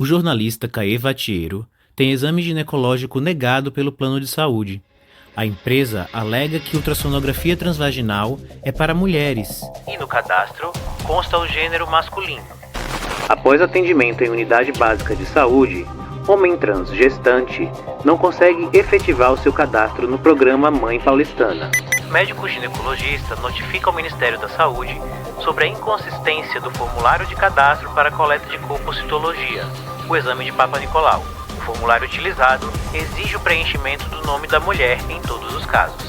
O jornalista Caê Vatiero tem exame ginecológico negado pelo plano de saúde. A empresa alega que ultrassonografia transvaginal é para mulheres e no cadastro consta o gênero masculino. Após atendimento em unidade básica de saúde, homem trans gestante não consegue efetivar o seu cadastro no programa Mãe Paulistana. Médico ginecologista notifica ao Ministério da Saúde sobre a inconsistência do formulário de cadastro para coleta de colpocitologia, o exame de Papa Nicolau. O formulário utilizado exige o preenchimento do nome da mulher em todos os casos.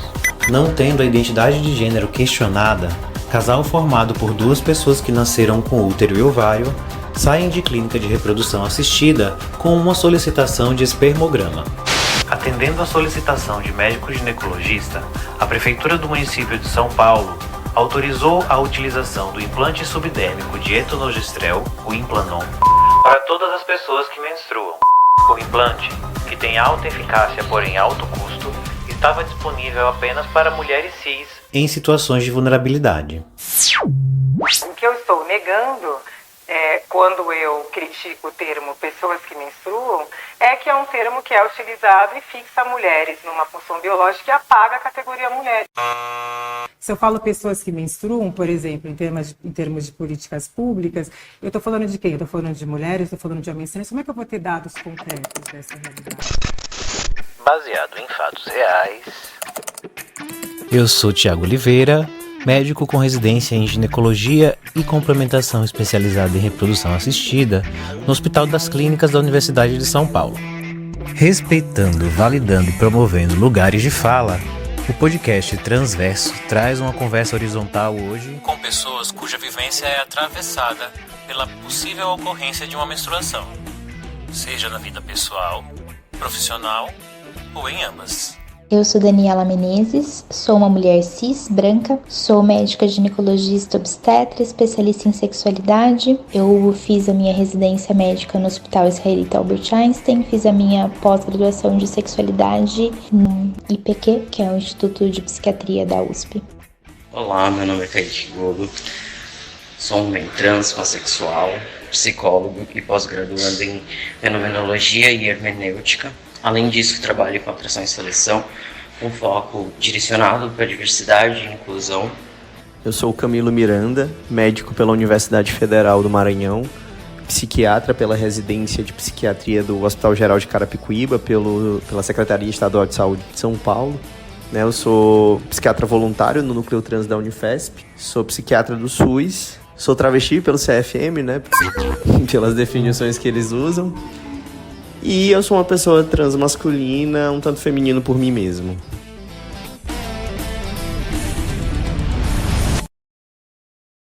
Não tendo a identidade de gênero questionada, casal formado por duas pessoas que nasceram com útero e ovário saem de clínica de reprodução assistida com uma solicitação de espermograma. Atendendo à solicitação de médico ginecologista, a Prefeitura do município de São Paulo autorizou a utilização do implante subdérmico de etonogestrel, o Implanon, para todas as pessoas que menstruam. O implante, que tem alta eficácia porém alto custo, estava disponível apenas para mulheres cis em situações de vulnerabilidade. O que eu estou negando quando eu critico o termo pessoas que menstruam, é que é um termo que é utilizado e fixa mulheres numa função biológica e apaga a categoria mulher. Se eu falo pessoas que menstruam, por exemplo, em termos de políticas públicas, eu estou falando de quem? Eu estou falando de mulheres, estou falando de homens trans. Como é que eu vou ter dados concretos dessa realidade? Baseado em fatos reais. Eu sou Tiago Oliveira, médico com residência em ginecologia e complementação especializada em reprodução assistida no Hospital das Clínicas da Universidade de São Paulo. Respeitando, validando e promovendo lugares de fala, o podcast Transverso traz uma conversa horizontal hoje com pessoas cuja vivência é atravessada pela possível ocorrência de uma menstruação, seja na vida pessoal, profissional ou em ambas. Eu sou Daniela Menezes, sou uma mulher cis, branca, sou médica ginecologista obstetra, especialista em sexualidade. Eu fiz a minha residência médica no Hospital Israelita Albert Einstein, fiz a minha pós-graduação de sexualidade no IPQ, que é o Instituto de Psiquiatria da USP. Olá, meu nome é Kaique Golo, sou um homem trans, pansexual, psicólogo e pós-graduando em fenomenologia e hermenêutica. Além disso, trabalho com atração e seleção, com foco direcionado para diversidade e inclusão. Eu sou o Camilo Miranda, médico pela Universidade Federal do Maranhão, psiquiatra pela residência de psiquiatria do Hospital Geral de Carapicuíba, pela Secretaria Estadual de Saúde de São Paulo. Eu sou psiquiatra voluntário no Núcleo Trans da Unifesp, sou psiquiatra do SUS, sou travesti pelo CFM, pelas definições que eles usam. E eu sou uma pessoa transmasculina, um tanto feminino por mim mesmo.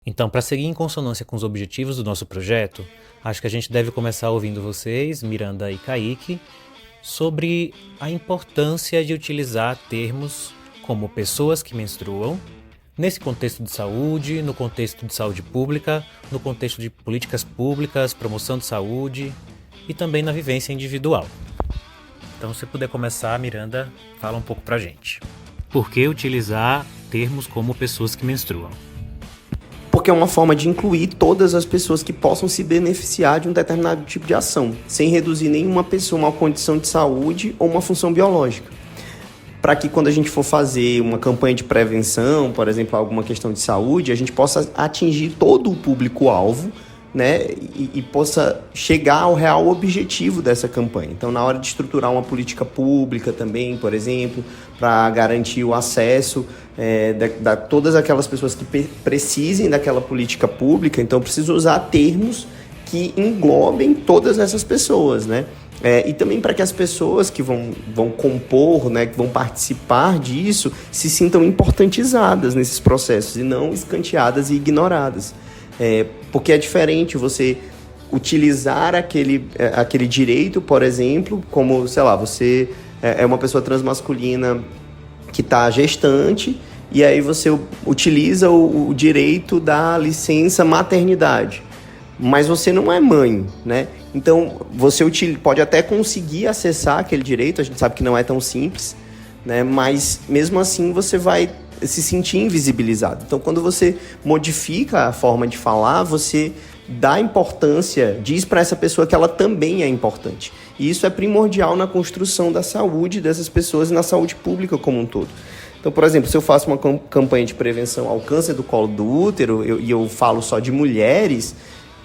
Então, para seguir em consonância com os objetivos do nosso projeto, acho que a gente deve começar ouvindo vocês, Miranda e Kaique, sobre a importância de utilizar termos como pessoas que menstruam, nesse contexto de saúde, no contexto de saúde pública, no contexto de políticas públicas, promoção de saúde e também na vivência individual. Então, se puder começar, Miranda, fala um pouco pra gente. Por que utilizar termos como pessoas que menstruam? Porque é uma forma de incluir todas as pessoas que possam se beneficiar de um determinado tipo de ação, sem reduzir nenhuma pessoa a uma condição de saúde ou uma função biológica. Para que quando a gente for fazer uma campanha de prevenção, por exemplo, alguma questão de saúde, a gente possa atingir todo o público-alvo, e possa chegar ao real objetivo dessa campanha. Então, na hora de estruturar uma política pública também, por exemplo, para garantir o acesso da todas aquelas pessoas que precisem daquela política pública, então preciso usar termos que englobem todas essas pessoas, e também para que as pessoas que vão compor, que vão participar disso, se sintam importantizadas nesses processos e não escanteadas e ignoradas. Porque é diferente você utilizar aquele direito, por exemplo, como, você é uma pessoa transmasculina que está gestante e aí você utiliza o direito da licença maternidade, mas você não é mãe, Então, você pode até conseguir acessar aquele direito, a gente sabe que não é tão simples, mas mesmo assim você vai se sentir invisibilizado. Então, quando você modifica a forma de falar, você dá importância, diz para essa pessoa que ela também é importante. E isso é primordial na construção da saúde dessas pessoas e na saúde pública como um todo. Então, por exemplo, se eu faço uma campanha de prevenção ao câncer do colo do útero e eu falo só de mulheres,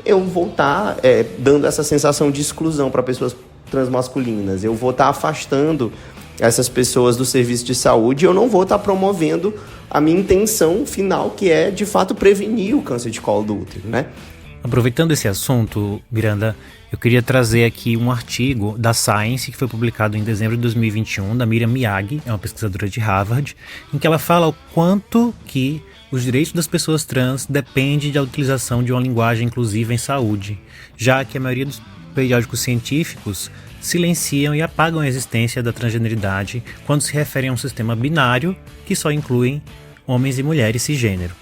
eu vou estar dando essa sensação de exclusão para pessoas transmasculinas. Eu vou estar afastando essas pessoas do serviço de saúde e eu não vou estar promovendo a minha intenção final, que é, de fato, prevenir o câncer de colo do útero, né? Aproveitando esse assunto, Miranda, eu queria trazer aqui um artigo da Science que foi publicado em dezembro de 2021, da Miriam Miyagi, é uma pesquisadora de Harvard, em que ela fala o quanto que os direitos das pessoas trans dependem da utilização de uma linguagem inclusiva em saúde, já que a maioria dos periódicos científicos silenciam e apagam a existência da transgeneridade quando se referem a um sistema binário que só inclui homens e mulheres cisgênero.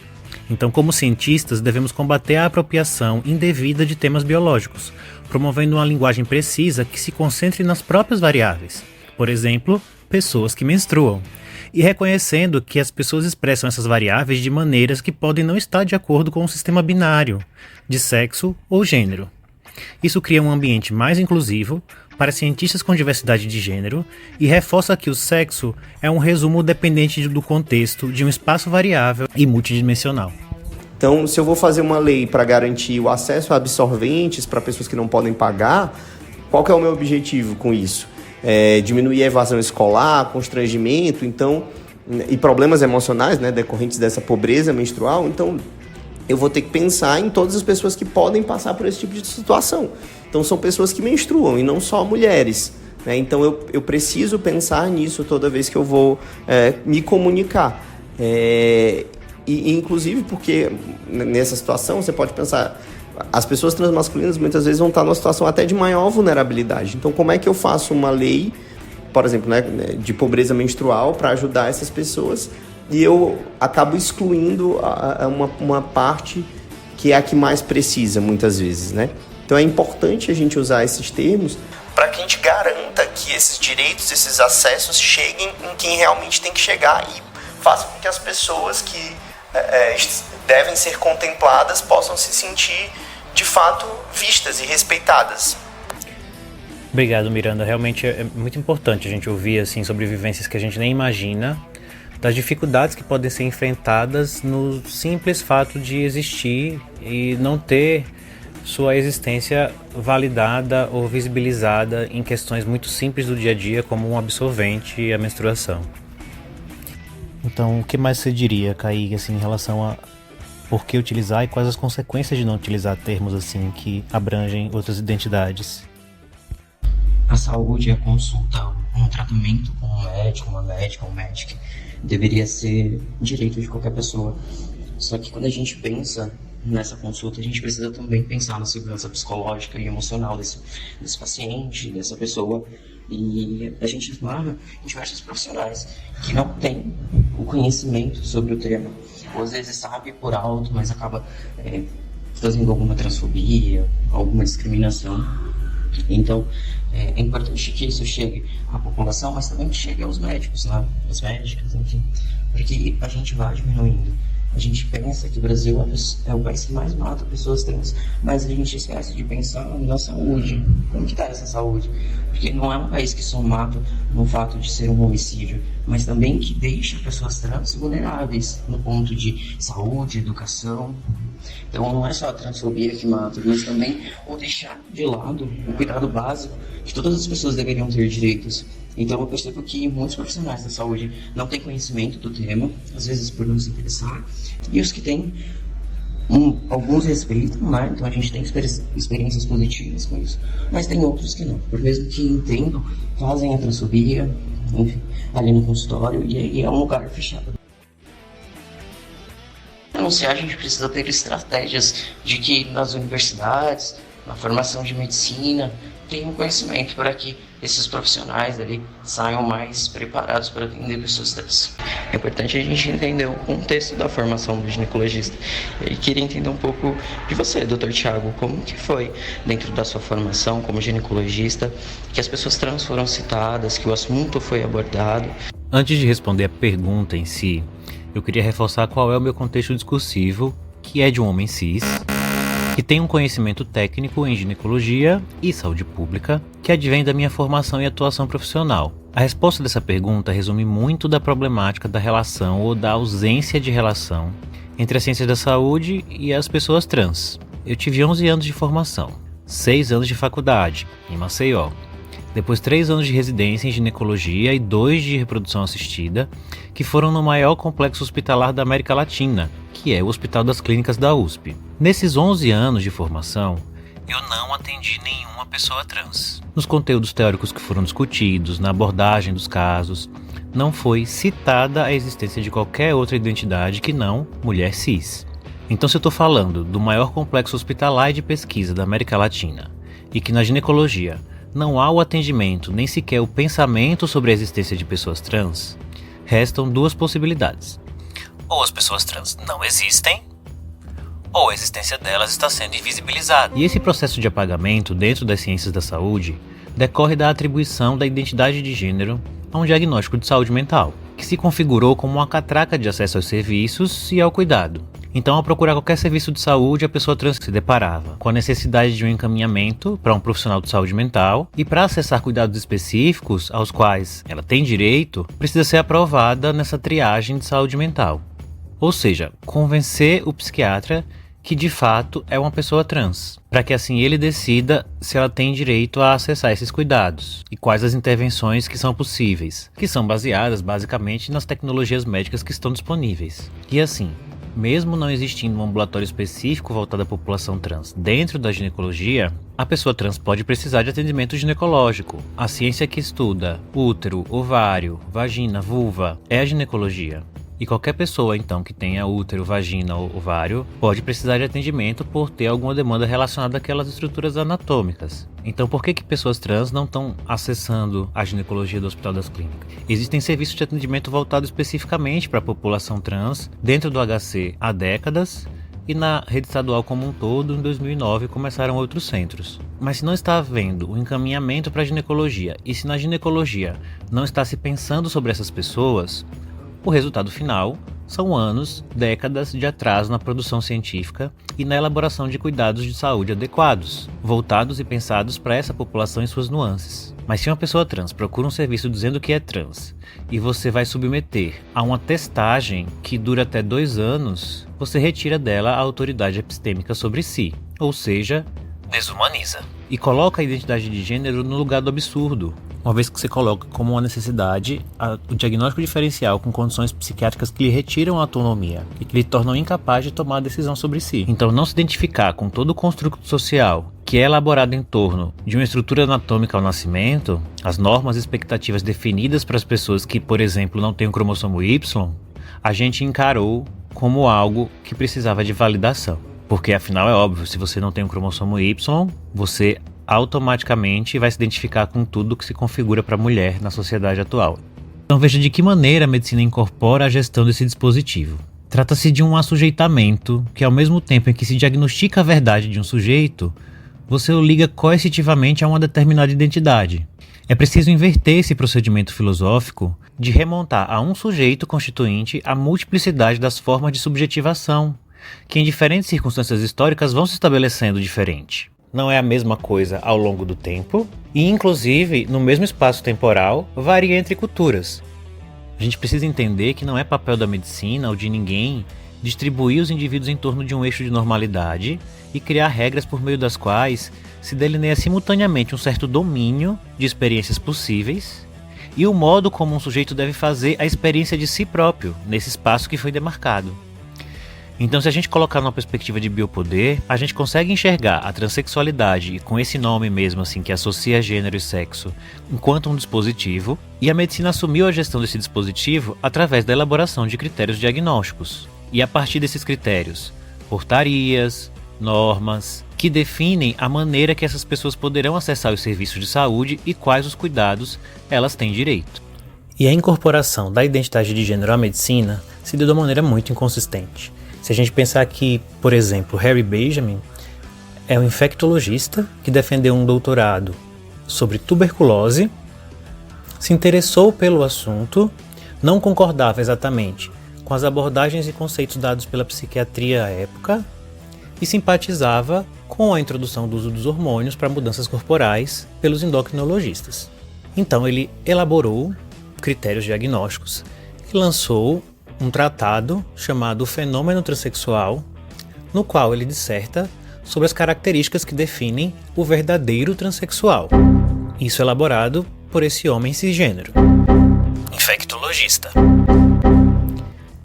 Então, como cientistas, devemos combater a apropriação indevida de temas biológicos, promovendo uma linguagem precisa que se concentre nas próprias variáveis, por exemplo, pessoas que menstruam, e reconhecendo que as pessoas expressam essas variáveis de maneiras que podem não estar de acordo com o sistema binário de sexo ou gênero. Isso cria um ambiente mais inclusivo para cientistas com diversidade de gênero e reforça que o sexo é um resumo dependente do contexto de um espaço variável e multidimensional. Então, se eu vou fazer uma lei para garantir o acesso a absorventes para pessoas que não podem pagar, qual que é o meu objetivo com isso? Diminuir a evasão escolar, constrangimento, e problemas emocionais, né, decorrentes dessa pobreza menstrual. Então, eu vou ter que pensar em todas as pessoas que podem passar por esse tipo de situação. Então, são pessoas que menstruam e não só mulheres, né? Então, eu preciso pensar nisso toda vez que eu vou me comunicar. Inclusive porque nessa situação você pode pensar, as pessoas transmasculinas muitas vezes vão estar numa situação até de maior vulnerabilidade. Então, como é que eu faço uma lei, por exemplo, né, de pobreza menstrual para ajudar essas pessoas e eu acabo excluindo uma parte que é a que mais precisa muitas vezes, né? Então é importante a gente usar esses termos para que a gente garanta que esses direitos, esses acessos cheguem em quem realmente tem que chegar e faça com que as pessoas que devem ser contempladas possam se sentir de fato vistas e respeitadas. Obrigado, Miranda. Realmente é muito importante a gente ouvir assim, sobre vivências que a gente nem imagina, das dificuldades que podem ser enfrentadas no simples fato de existir e não ter sua existência validada ou visibilizada em questões muito simples do dia a dia, como um absorvente e a menstruação. Então, o que mais você diria, Kaique, assim, em relação a por que utilizar e quais as consequências de não utilizar termos assim que abrangem outras identidades? A saúde, a consulta, um tratamento com um médico, uma médica, um médico, deveria ser direito de qualquer pessoa. Só que quando a gente pensa nessa consulta, a gente precisa também pensar na segurança psicológica e emocional desse paciente, dessa pessoa. E a gente esbarra em diversos profissionais que não têm o conhecimento sobre o tema. Ou às vezes sabe por alto, mas acaba fazendo alguma transfobia, alguma discriminação. Então, é importante que isso chegue à população, mas também que chegue aos médicos, né? As médicas, enfim. Porque a gente vai diminuindo. A gente pensa que o Brasil é o país que mais mata pessoas trans, mas a gente esquece de pensar na saúde. Como que está essa saúde? Porque não é um país que só mata no fato de ser um homicídio, mas também que deixa pessoas trans vulneráveis no ponto de saúde, educação. Então não é só a transfobia que mata, mas também o deixar de lado o cuidado básico que todas as pessoas deveriam ter direitos. Então eu percebo que muitos profissionais da saúde não têm conhecimento do tema, às vezes por não se interessar, e os que têm, alguns respeitam, né? Então a gente tem experiências positivas com isso, mas tem outros que não, por mesmo que entendam, fazem a transfobia, enfim, ali no consultório, e é um lugar fechado. A gente precisa ter estratégias de que nas universidades, na formação de medicina, tenham conhecimento para que esses profissionais ali saiam mais preparados para atender pessoas trans. É importante a gente entender o contexto da formação do ginecologista. E queria entender um pouco de você, Dr. Thiago, como que foi dentro da sua formação como ginecologista, que as pessoas trans foram citadas, que o assunto foi abordado. Antes de responder a pergunta em si, eu queria reforçar qual é o meu contexto discursivo, que é de um homem cis, que tem um conhecimento técnico em ginecologia e saúde pública que advém da minha formação e atuação profissional. A resposta dessa pergunta resume muito da problemática da relação ou da ausência de relação entre a ciência da saúde e as pessoas trans. Eu tive 11 anos de formação, 6 anos de faculdade, em Maceió. Depois 3 anos de residência em ginecologia e 2 de reprodução assistida, que foram no maior complexo hospitalar da América Latina, que é o Hospital das Clínicas da USP. Nesses 11 anos de formação, eu não atendi nenhuma pessoa trans. Nos conteúdos teóricos que foram discutidos, na abordagem dos casos, não foi citada a existência de qualquer outra identidade que não mulher cis. Então, se eu estou falando do maior complexo hospitalar e de pesquisa da América Latina, e que na ginecologia não há o atendimento nem sequer o pensamento sobre a existência de pessoas trans, restam 2 possibilidades. Ou as pessoas trans não existem, ou a existência delas está sendo invisibilizada. E esse processo de apagamento dentro das ciências da saúde decorre da atribuição da identidade de gênero a um diagnóstico de saúde mental, que se configurou como uma catraca de acesso aos serviços e ao cuidado. Então, ao procurar qualquer serviço de saúde, a pessoa trans se deparava com a necessidade de um encaminhamento para um profissional de saúde mental e para acessar cuidados específicos aos quais ela tem direito, precisa ser aprovada nessa triagem de saúde mental. Ou seja, convencer o psiquiatra que de fato é uma pessoa trans, para que assim ele decida se ela tem direito a acessar esses cuidados e quais as intervenções que são possíveis, que são baseadas basicamente nas tecnologias médicas que estão disponíveis. E assim, mesmo não existindo um ambulatório específico voltado à população trans dentro da ginecologia, a pessoa trans pode precisar de atendimento ginecológico. A ciência que estuda útero, ovário, vagina, vulva é a ginecologia. E qualquer pessoa, então, que tenha útero, vagina ou ovário, pode precisar de atendimento por ter alguma demanda relacionada àquelas estruturas anatômicas. Então, por que pessoas trans não estão acessando a ginecologia do Hospital das Clínicas? Existem serviços de atendimento voltados especificamente para a população trans dentro do HC há décadas, e na rede estadual como um todo, em 2009, começaram outros centros. Mas se não está havendo o encaminhamento para a ginecologia, e se na ginecologia não está se pensando sobre essas pessoas, o resultado final são anos, décadas de atraso na produção científica e na elaboração de cuidados de saúde adequados, voltados e pensados para essa população em suas nuances. Mas se uma pessoa trans procura um serviço dizendo que é trans e você vai submeter a uma testagem que dura até 2 anos, você retira dela a autoridade epistêmica sobre si, ou seja, desumaniza. E coloca a identidade de gênero no lugar do absurdo, uma vez que você coloca como uma necessidade o diagnóstico diferencial com condições psiquiátricas que lhe retiram a autonomia e que lhe tornam incapaz de tomar a decisão sobre si. Então, não se identificar com todo o construto social que é elaborado em torno de uma estrutura anatômica ao nascimento, as normas e expectativas definidas para as pessoas que, por exemplo, não têm o cromossomo Y, a gente encarou como algo que precisava de validação. Porque, afinal, é óbvio, se você não tem um cromossomo Y, você automaticamente vai se identificar com tudo que se configura para a mulher na sociedade atual. Então veja de que maneira a medicina incorpora a gestão desse dispositivo. Trata-se de um assujeitamento que, ao mesmo tempo em que se diagnostica a verdade de um sujeito, você o liga coercitivamente a uma determinada identidade. É preciso inverter esse procedimento filosófico de remontar a um sujeito constituinte a multiplicidade das formas de subjetivação, que em diferentes circunstâncias históricas vão se estabelecendo diferente. Não é a mesma coisa ao longo do tempo e, inclusive, no mesmo espaço temporal, varia entre culturas. A gente precisa entender que não é papel da medicina ou de ninguém distribuir os indivíduos em torno de um eixo de normalidade e criar regras por meio das quais se delineia simultaneamente um certo domínio de experiências possíveis e o modo como um sujeito deve fazer a experiência de si próprio nesse espaço que foi demarcado. Então, se a gente colocar numa perspectiva de biopoder, a gente consegue enxergar a transexualidade, com esse nome mesmo assim, que associa gênero e sexo, enquanto um dispositivo, e a medicina assumiu a gestão desse dispositivo através da elaboração de critérios diagnósticos. E a partir desses critérios, portarias, normas, que definem a maneira que essas pessoas poderão acessar os serviços de saúde e quais os cuidados elas têm direito. E a incorporação da identidade de gênero à medicina se deu de uma maneira muito inconsistente. Se a gente pensar que, por exemplo, Harry Benjamin é um infectologista que defendeu um doutorado sobre tuberculose, se interessou pelo assunto, não concordava exatamente com as abordagens e conceitos dados pela psiquiatria à época e simpatizava com a introdução do uso dos hormônios para mudanças corporais pelos endocrinologistas. Então ele elaborou critérios diagnósticos e lançou um tratado chamado Fenômeno Transsexual, no qual ele disserta sobre as características que definem o verdadeiro transexual. Isso elaborado por esse homem cisgênero, infectologista.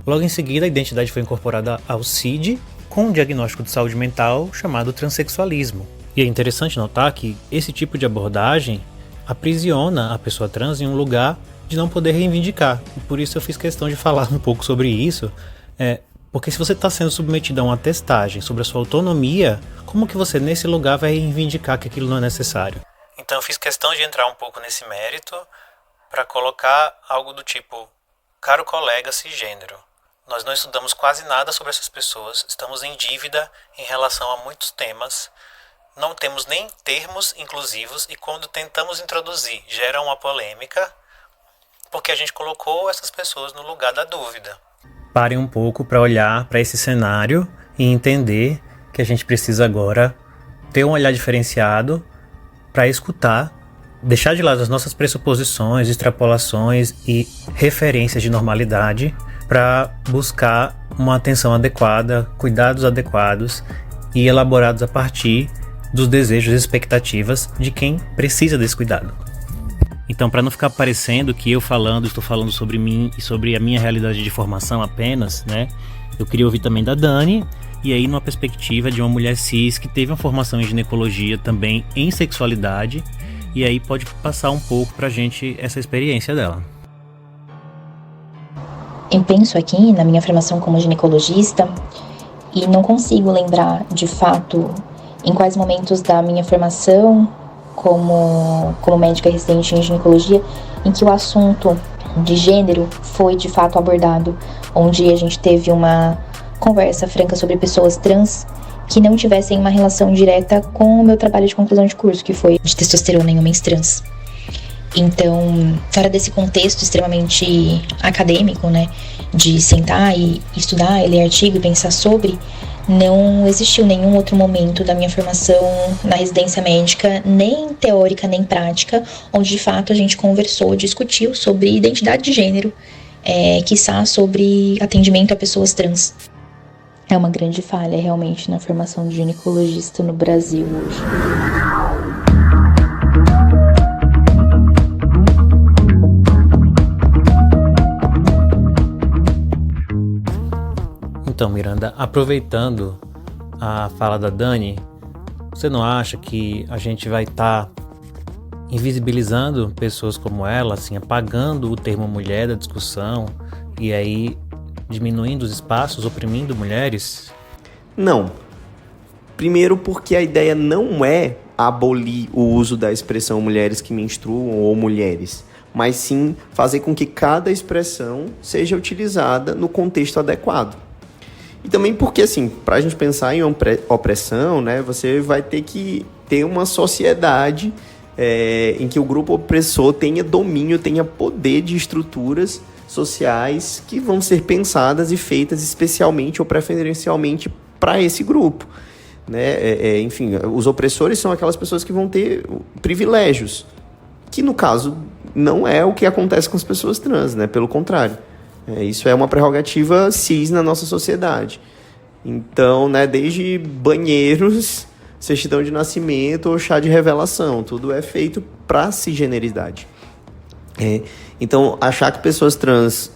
Logo em seguida, a identidade foi incorporada ao CID com um diagnóstico de saúde mental chamado transexualismo. E é interessante notar que esse tipo de abordagem aprisiona a pessoa trans em um lugar de não poder reivindicar. E por isso eu fiz questão de falar um pouco sobre isso, porque se você está sendo submetido a uma testagem sobre a sua autonomia, como que você nesse lugar vai reivindicar que aquilo não é necessário? Então eu fiz questão de entrar um pouco nesse mérito para colocar algo do tipo: caro colega cisgênero, nós não estudamos quase nada sobre essas pessoas, estamos em dívida em relação a muitos temas, não temos nem termos inclusivos e quando tentamos introduzir gera uma polêmica porque a gente colocou essas pessoas no lugar da dúvida. Parem um pouco para olhar para esse cenário e entender que a gente precisa agora ter um olhar diferenciado para escutar, deixar de lado as nossas pressuposições, extrapolações e referências de normalidade para buscar uma atenção adequada, cuidados adequados e elaborados a partir dos desejos e expectativas de quem precisa desse cuidado. Então, para não ficar parecendo que eu estou falando sobre mim e sobre a minha realidade de formação apenas, né? Eu queria ouvir também da Dani, e aí numa perspectiva de uma mulher cis que teve uma formação em ginecologia também em sexualidade, e aí pode passar um pouco pra gente essa experiência dela. Eu penso aqui na minha formação como ginecologista e não consigo lembrar de fato em quais momentos da minha formação como médica residente em ginecologia em que o assunto de gênero foi de fato abordado, onde a gente teve uma conversa franca sobre pessoas trans que não tivessem uma relação direta com o meu trabalho de conclusão de curso, que foi de testosterona em homens trans. Então, fora desse contexto extremamente acadêmico, né, de sentar e estudar, ler artigo e pensar sobre, não existiu nenhum outro momento da minha formação na residência médica, nem teórica, nem prática, onde de fato a gente conversou, discutiu sobre identidade de gênero, quiçá sobre atendimento a pessoas trans. É uma grande falha realmente na formação de ginecologista no Brasil hoje. Então, Miranda, aproveitando a fala da Dani, você não acha que a gente vai estar invisibilizando pessoas como ela, assim, apagando o termo mulher da discussão e aí diminuindo os espaços, oprimindo mulheres? Não. Primeiro porque a ideia não é abolir o uso da expressão mulheres que menstruam ou mulheres, mas sim fazer com que cada expressão seja utilizada no contexto adequado. E também porque, assim, para a gente pensar em opressão, né, você vai ter que ter uma sociedade em que o grupo opressor tenha domínio, tenha poder de estruturas sociais que vão ser pensadas e feitas especialmente ou preferencialmente para esse grupo, né? Enfim, os opressores são aquelas pessoas que vão ter privilégios, que no caso não é o que acontece com as pessoas trans, né? Pelo contrário. Isso é uma prerrogativa cis na nossa sociedade. Então, né, desde banheiros, certidão de nascimento ou chá de revelação, tudo é feito para cisgeneridade. Então, achar que pessoas trans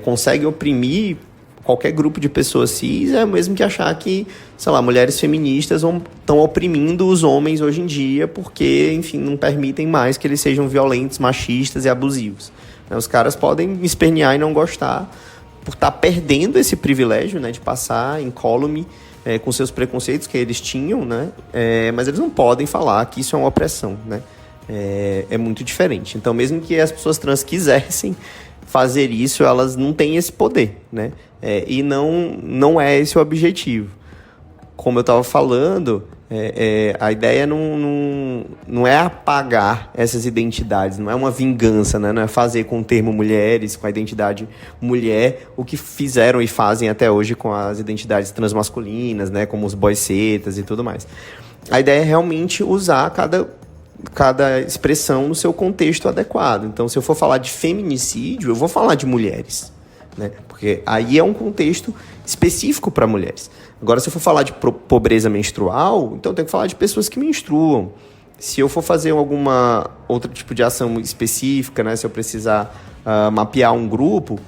conseguem oprimir qualquer grupo de pessoas cis é o mesmo que achar que, sei lá, mulheres feministas estão oprimindo os homens hoje em dia porque, enfim, não permitem mais que eles sejam violentos, machistas e abusivos. Os caras podem espernear e não gostar por estar perdendo esse privilégio, né, de passar incólume com seus preconceitos que eles tinham, né, mas eles não podem falar que isso é uma opressão, né, é muito diferente. Então, mesmo que as pessoas trans quisessem fazer isso, elas não têm esse poder, né, e não é esse o objetivo. como eu estava falando, a ideia não é apagar essas identidades, não é uma vingança, né? Não é fazer com o termo mulheres, com a identidade mulher, o que fizeram e fazem até hoje com as identidades transmasculinas, né? Como os boysetas e tudo mais. A ideia é realmente usar cada expressão no seu contexto adequado. Então, se eu for falar de feminicídio, eu vou falar de mulheres, né? Porque aí é um contexto específico para mulheres. Agora, se eu for falar de pobreza menstrual, então eu tenho que falar de pessoas que menstruam. Se eu for fazer alguma outro tipo de ação específica, né? Se eu precisar mapear um grupo,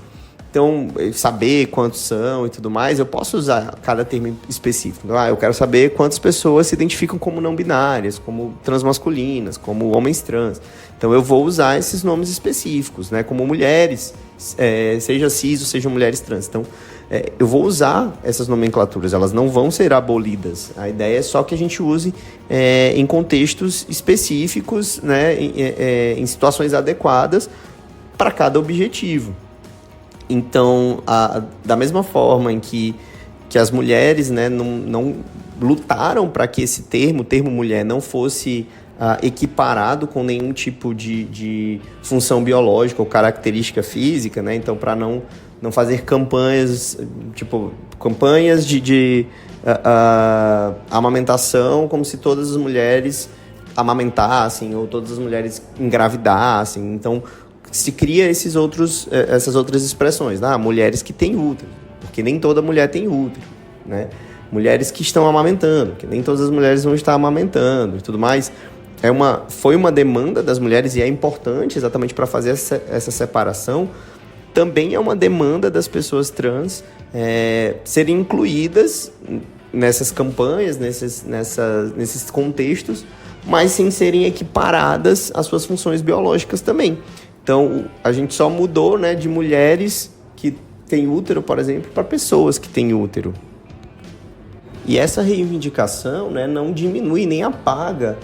então saber quantos são e tudo mais, eu posso usar cada termo específico. Eu quero saber quantas pessoas se identificam como não binárias, como transmasculinas, como homens trans. Então eu vou usar esses nomes específicos, né? Como mulheres, seja cis ou sejam mulheres trans. Então eu vou usar essas nomenclaturas, elas não vão ser abolidas. A ideia é só que a gente use em contextos específicos, né? Em situações adequadas para cada objetivo. Então, da mesma forma em que as mulheres, né, não lutaram para que esse termo mulher, não fosse equiparado com nenhum tipo de função biológica ou característica física, né? Então, para não fazer campanhas de amamentação, como se todas as mulheres amamentassem ou todas as mulheres engravidassem. Então, se cria essas outras expressões, mulheres que têm útero, porque nem toda mulher tem útero, né? Mulheres que estão amamentando, porque nem todas as mulheres vão estar amamentando e tudo mais. Foi uma demanda das mulheres, e é importante exatamente para fazer essa separação. Também é uma demanda das pessoas trans serem incluídas nessas campanhas, nesses contextos, mas sem serem equiparadas às suas funções biológicas também. Então, a gente só mudou, né, de mulheres que têm útero, por exemplo, para pessoas que têm útero. E essa reivindicação, né, não diminui nem apaga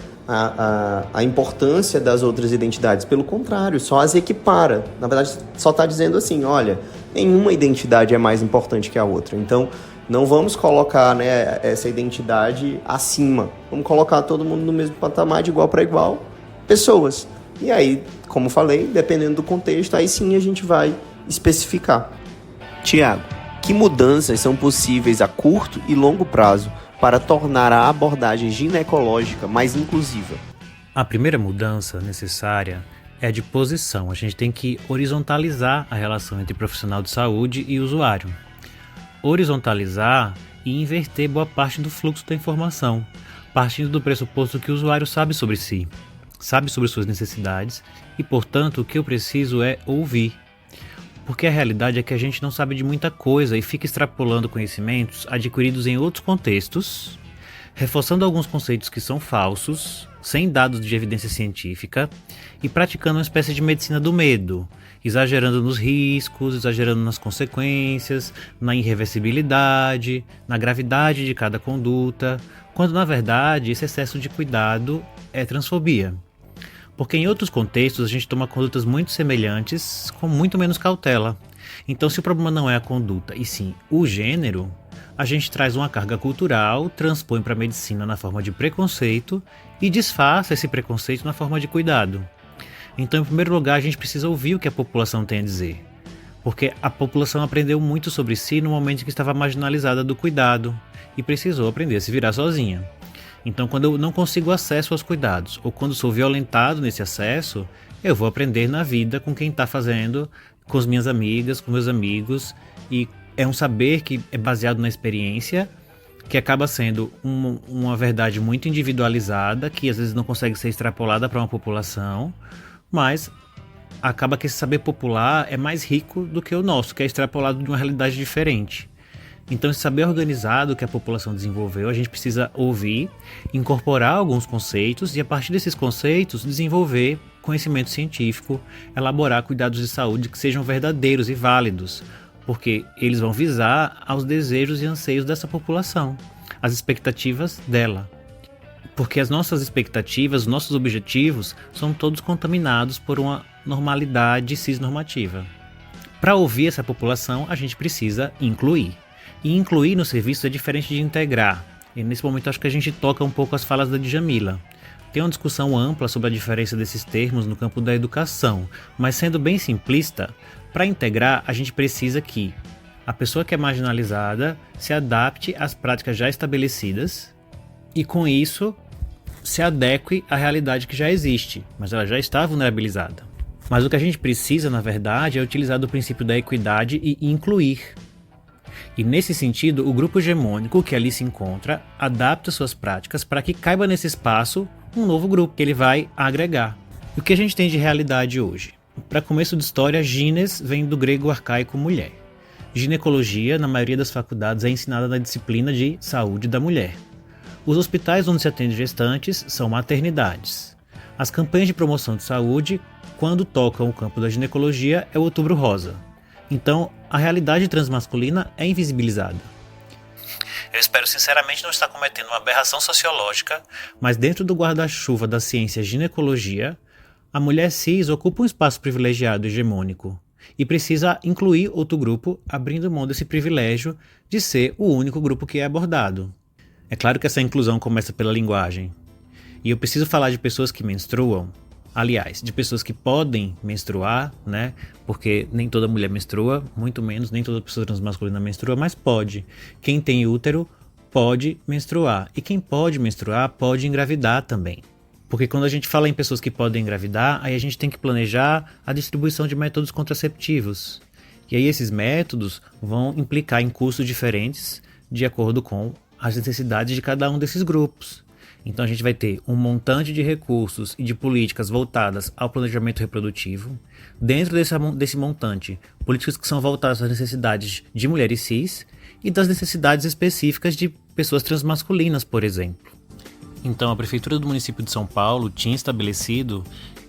a importância das outras identidades. Pelo contrário, só as equipara. Na verdade, só está dizendo assim, olha, nenhuma identidade é mais importante que a outra. Então, não vamos colocar, né, essa identidade acima. Vamos colocar todo mundo no mesmo patamar, de igual para igual, pessoas. E aí, como falei, dependendo do contexto, aí sim a gente vai especificar. Tiago, que mudanças são possíveis a curto e longo prazo para tornar a abordagem ginecológica mais inclusiva? A primeira mudança necessária é a de posição. A gente tem que horizontalizar a relação entre profissional de saúde e usuário. Horizontalizar e inverter boa parte do fluxo da informação, partindo do pressuposto que o usuário sabe sobre si, sabe sobre suas necessidades e, portanto, o que eu preciso é ouvir. Porque a realidade é que a gente não sabe de muita coisa e fica extrapolando conhecimentos adquiridos em outros contextos, reforçando alguns conceitos que são falsos, sem dados de evidência científica, e praticando uma espécie de medicina do medo, exagerando nos riscos, exagerando nas consequências, na irreversibilidade, na gravidade de cada conduta, quando na verdade esse excesso de cuidado é transfobia. Porque em outros contextos a gente toma condutas muito semelhantes com muito menos cautela. Então, se o problema não é a conduta e sim o gênero, a gente traz uma carga cultural, transpõe para a medicina na forma de preconceito e disfarça esse preconceito na forma de cuidado. Então, em primeiro lugar, a gente precisa ouvir o que a população tem a dizer. Porque a população aprendeu muito sobre si no momento em que estava marginalizada do cuidado e precisou aprender a se virar sozinha. Então, quando eu não consigo acesso aos cuidados, ou quando sou violentado nesse acesso, eu vou aprender na vida com quem está fazendo, com as minhas amigas, com meus amigos, e é um saber que é baseado na experiência, que acaba sendo uma verdade muito individualizada, que às vezes não consegue ser extrapolada para uma população, mas acaba que esse saber popular é mais rico do que o nosso, que é extrapolado de uma realidade diferente. Então, esse saber organizado que a população desenvolveu, a gente precisa ouvir, incorporar alguns conceitos e, a partir desses conceitos, desenvolver conhecimento científico, elaborar cuidados de saúde que sejam verdadeiros e válidos, porque eles vão visar aos desejos e anseios dessa população, as expectativas dela. Porque as nossas expectativas, os nossos objetivos, são todos contaminados por uma normalidade cisnormativa. Para ouvir essa população, a gente precisa incluir. E incluir no serviço é diferente de integrar. E nesse momento acho que a gente toca um pouco as falas da Djamila. Tem uma discussão ampla sobre a diferença desses termos no campo da educação, mas sendo bem simplista, para integrar a gente precisa que a pessoa que é marginalizada se adapte às práticas já estabelecidas e com isso se adeque à realidade que já existe, mas ela já está vulnerabilizada. Mas o que a gente precisa, na verdade, é utilizar do princípio da equidade e incluir. E nesse sentido, o grupo hegemônico que ali se encontra adapta suas práticas para que caiba nesse espaço um novo grupo que ele vai agregar. E o que a gente tem de realidade hoje? Para começo de história, gines vem do grego arcaico mulher. Ginecologia, na maioria das faculdades, é ensinada na disciplina de saúde da mulher. Os hospitais onde se atende gestantes são maternidades. As campanhas de promoção de saúde, quando tocam o campo da ginecologia, é o Outubro Rosa. Então, a realidade transmasculina é invisibilizada. Eu espero sinceramente não estar cometendo uma aberração sociológica, mas dentro do guarda-chuva da ciência ginecologia, a mulher cis ocupa um espaço privilegiado e hegemônico e precisa incluir outro grupo, abrindo mão desse privilégio de ser o único grupo que é abordado. É claro que essa inclusão começa pela linguagem. E eu preciso falar de pessoas que menstruam, aliás, de pessoas que podem menstruar, né? Porque nem toda mulher menstrua, muito menos, nem toda pessoa transmasculina menstrua, mas pode. Quem tem útero pode menstruar. E quem pode menstruar pode engravidar também. Porque quando a gente fala em pessoas que podem engravidar, aí a gente tem que planejar a distribuição de métodos contraceptivos. E aí esses métodos vão implicar em custos diferentes de acordo com as necessidades de cada um desses grupos. Então a gente vai ter um montante de recursos e de políticas voltadas ao planejamento reprodutivo. Dentro desse montante, políticas que são voltadas às necessidades de mulheres cis e das necessidades específicas de pessoas transmasculinas, por exemplo. Então a Prefeitura do município de São Paulo tinha estabelecido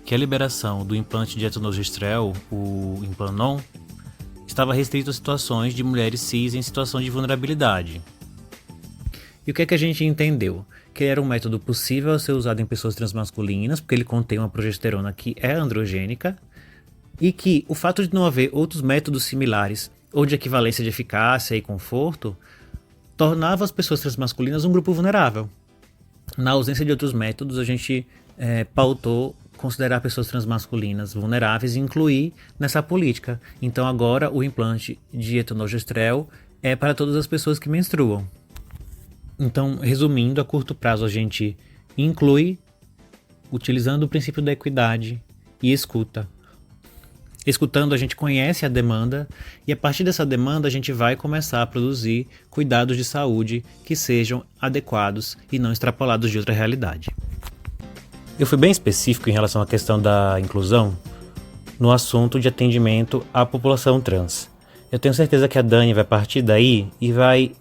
que a liberação do implante de etonogestrel, o Implanon, estava restrito a situações de mulheres cis em situação de vulnerabilidade. E o que é que a gente entendeu? Que era um método possível a ser usado em pessoas transmasculinas, porque ele contém uma progesterona que é androgênica, e que o fato de não haver outros métodos similares ou de equivalência de eficácia e conforto tornava as pessoas transmasculinas um grupo vulnerável. Na ausência de outros métodos, a gente pautou considerar pessoas transmasculinas vulneráveis e incluir nessa política. Então agora o implante de etonogestrel é para todas as pessoas que menstruam. Então, resumindo, a curto prazo a gente inclui utilizando o princípio da equidade e escuta. Escutando, a gente conhece a demanda e a partir dessa demanda a gente vai começar a produzir cuidados de saúde que sejam adequados e não extrapolados de outra realidade. Eu fui bem específico em relação à questão da inclusão no assunto de atendimento à população trans. Eu tenho certeza que a Dani vai partir daí e vai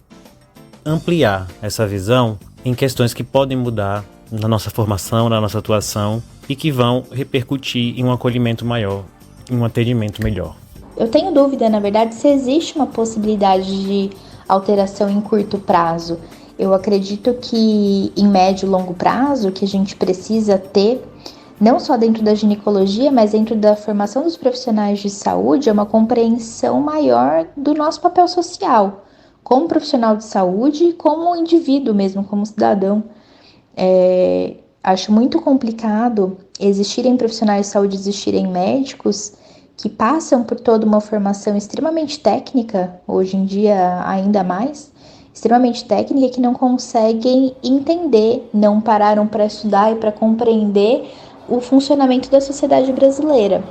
ampliar essa visão em questões que podem mudar na nossa formação, na nossa atuação e que vão repercutir em um acolhimento maior, em um atendimento melhor. Eu tenho dúvida, na verdade, se existe uma possibilidade de alteração em curto prazo. Eu acredito que em médio e longo prazo, que a gente precisa ter, não só dentro da ginecologia, mas dentro da formação dos profissionais de saúde, é uma compreensão maior do nosso papel social, como profissional de saúde e como indivíduo mesmo, como cidadão. Acho muito complicado existirem profissionais de saúde, existirem médicos que passam por toda uma formação extremamente técnica, hoje em dia ainda mais, extremamente técnica, que não conseguem entender, não pararam para estudar e para compreender o funcionamento da sociedade brasileira.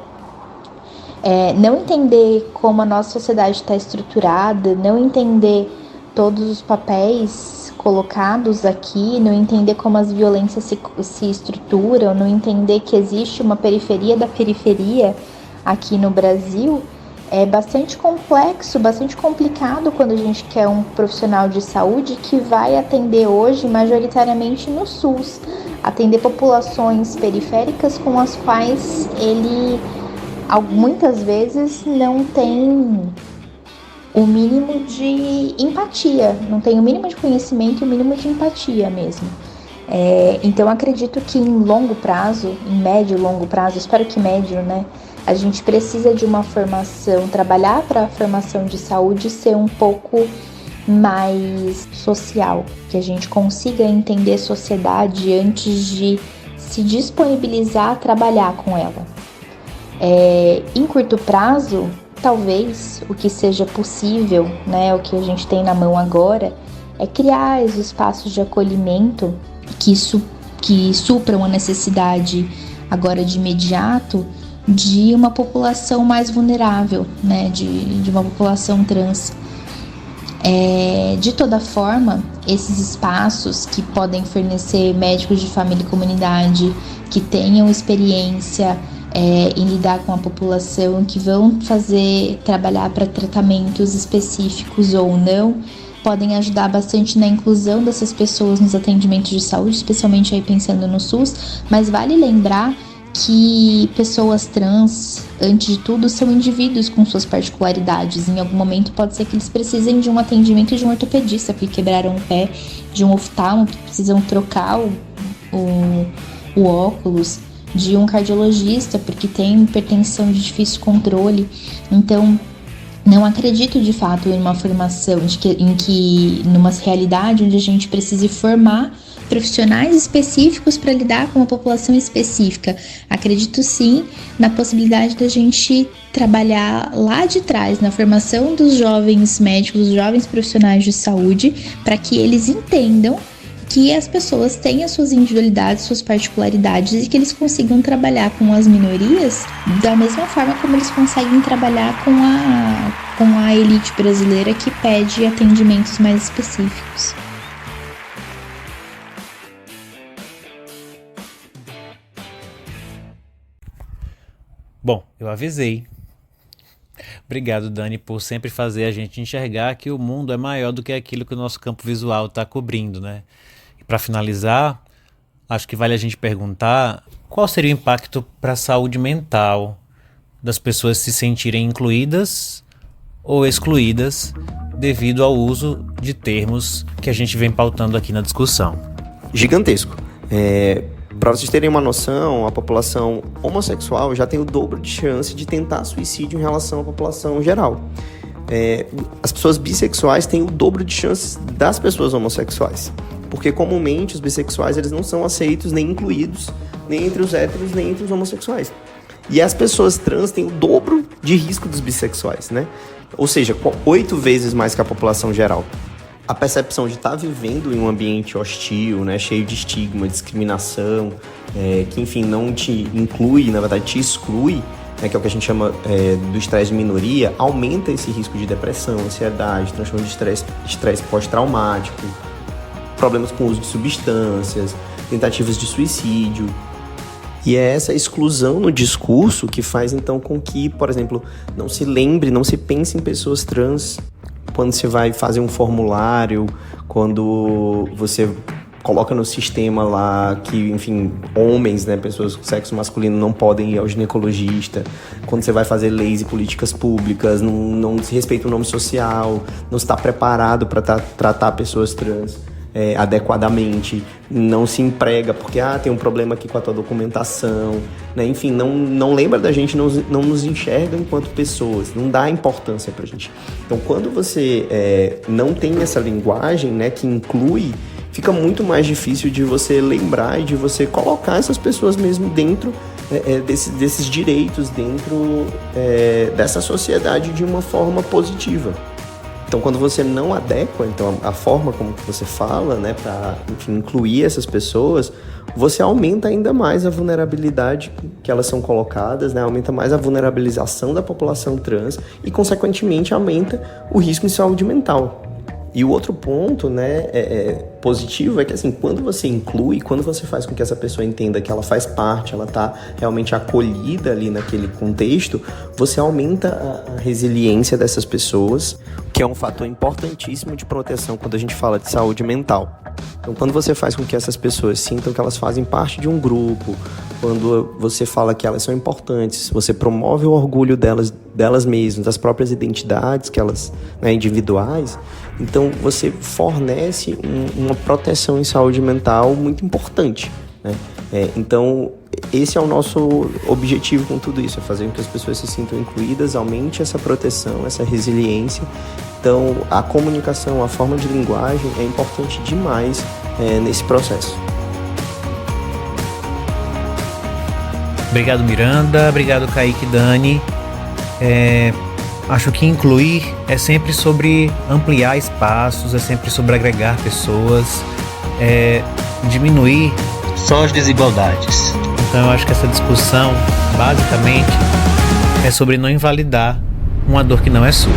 Não entender como a nossa sociedade está estruturada, não entender todos os papéis colocados aqui, não entender como as violências se estruturam, não entender que existe uma periferia da periferia aqui no Brasil, é bastante complexo, bastante complicado quando a gente quer um profissional de saúde que vai atender hoje majoritariamente no SUS, atender populações periféricas com as quais ele muitas vezes não tem o mínimo de empatia, não tem o mínimo de conhecimento e o mínimo de empatia mesmo. Então acredito que em longo prazo, em médio e longo prazo, espero que médio, né? A gente precisa de uma formação, trabalhar para a formação de saúde ser um pouco mais social, que a gente consiga entender a sociedade antes de se disponibilizar a trabalhar com ela. Em curto prazo, talvez o que seja possível, né, o que a gente tem na mão agora, é criar os espaços de acolhimento que supram a necessidade agora de imediato de uma população mais vulnerável, né, de uma população trans. De toda forma, esses espaços que podem fornecer médicos de família e comunidade que tenham experiência em lidar com a população, que vão trabalhar para tratamentos específicos ou não, podem ajudar bastante na inclusão dessas pessoas nos atendimentos de saúde, especialmente aí pensando no SUS, mas vale lembrar que pessoas trans, antes de tudo, são indivíduos com suas particularidades. Em algum momento pode ser que eles precisem de um atendimento de um ortopedista porque quebraram o pé, de um oftalmo que precisam trocar o óculos, de um cardiologista porque tem hipertensão de difícil controle. Então, não acredito de fato em uma formação numa realidade onde a gente precise formar profissionais específicos para lidar com uma população específica. Acredito sim na possibilidade da gente trabalhar lá de trás, na formação dos jovens médicos, dos jovens profissionais de saúde, para que eles entendam que as pessoas têm as suas individualidades, suas particularidades e que eles consigam trabalhar com as minorias da mesma forma como eles conseguem trabalhar com a elite brasileira que pede atendimentos mais específicos. Bom, eu avisei. Obrigado, Dani, por sempre fazer a gente enxergar que o mundo é maior do que aquilo que o nosso campo visual está cobrindo, né? E para finalizar, acho que vale a gente perguntar qual seria o impacto para a saúde mental das pessoas se sentirem incluídas ou excluídas devido ao uso de termos que a gente vem pautando aqui na discussão. Gigantesco. Para vocês terem uma noção, a população homossexual já tem o dobro de chance de tentar suicídio em relação à população geral. As pessoas bissexuais têm o dobro de chances das pessoas homossexuais, porque comumente os bissexuais eles não são aceitos nem incluídos nem entre os héteros nem entre os homossexuais. E as pessoas trans têm o dobro de risco dos bissexuais, né? Ou seja, 8 vezes mais que a população geral. A percepção de estar vivendo em um ambiente hostil, né, cheio de estigma, discriminação, que, enfim, não te inclui, na verdade, te exclui, né, que é o que a gente chama do estresse de minoria, aumenta esse risco de depressão, ansiedade, transtorno de estresse pós-traumático, problemas com o uso de substâncias, tentativas de suicídio. E é essa exclusão no discurso que faz, então, com que, por exemplo, não se lembre, não se pense em pessoas trans quando você vai fazer um formulário, quando você coloca no sistema lá que, enfim, homens, né, pessoas com sexo masculino não podem ir ao ginecologista, quando você vai fazer leis e políticas públicas, não se respeita o nome social, não está preparado para tratar pessoas trans adequadamente, não se emprega porque tem um problema aqui com a tua documentação, né? Enfim, não lembra da gente, não nos enxerga enquanto pessoas, não dá importância pra gente. Então, quando você não tem essa linguagem, né, que inclui, fica muito mais difícil de você lembrar e de você colocar essas pessoas mesmo dentro desses direitos, dentro dessa sociedade de uma forma positiva. Então, quando você não adequa, então, a forma como que você fala, né, para incluir essas pessoas, você aumenta ainda mais a vulnerabilidade que elas são colocadas, né, aumenta mais a vulnerabilização da população trans e, consequentemente, aumenta o risco em saúde mental. E o outro ponto, né, positivo é que, assim, quando você inclui, quando você faz com que essa pessoa entenda que ela faz parte, ela está realmente acolhida ali naquele contexto, você aumenta a resiliência dessas pessoas, que é um fator importantíssimo de proteção quando a gente fala de saúde mental. Então, quando você faz com que essas pessoas sintam que elas fazem parte de um grupo, quando você fala que elas são importantes, você promove o orgulho delas mesmas, das próprias identidades que elas, né, individuais, então você fornece uma proteção em saúde mental muito importante, né? Então, esse é o nosso objetivo com tudo isso, é fazer com que as pessoas se sintam incluídas, aumente essa proteção, essa resiliência. Então, a comunicação, a forma de linguagem é importante demais nesse processo. Obrigado, Miranda. Obrigado, Kaique e Dani. Acho que incluir é sempre sobre ampliar espaços, é sempre sobre agregar pessoas, diminuir só as desigualdades. Então eu acho que essa discussão, basicamente, é sobre não invalidar uma dor que não é sua.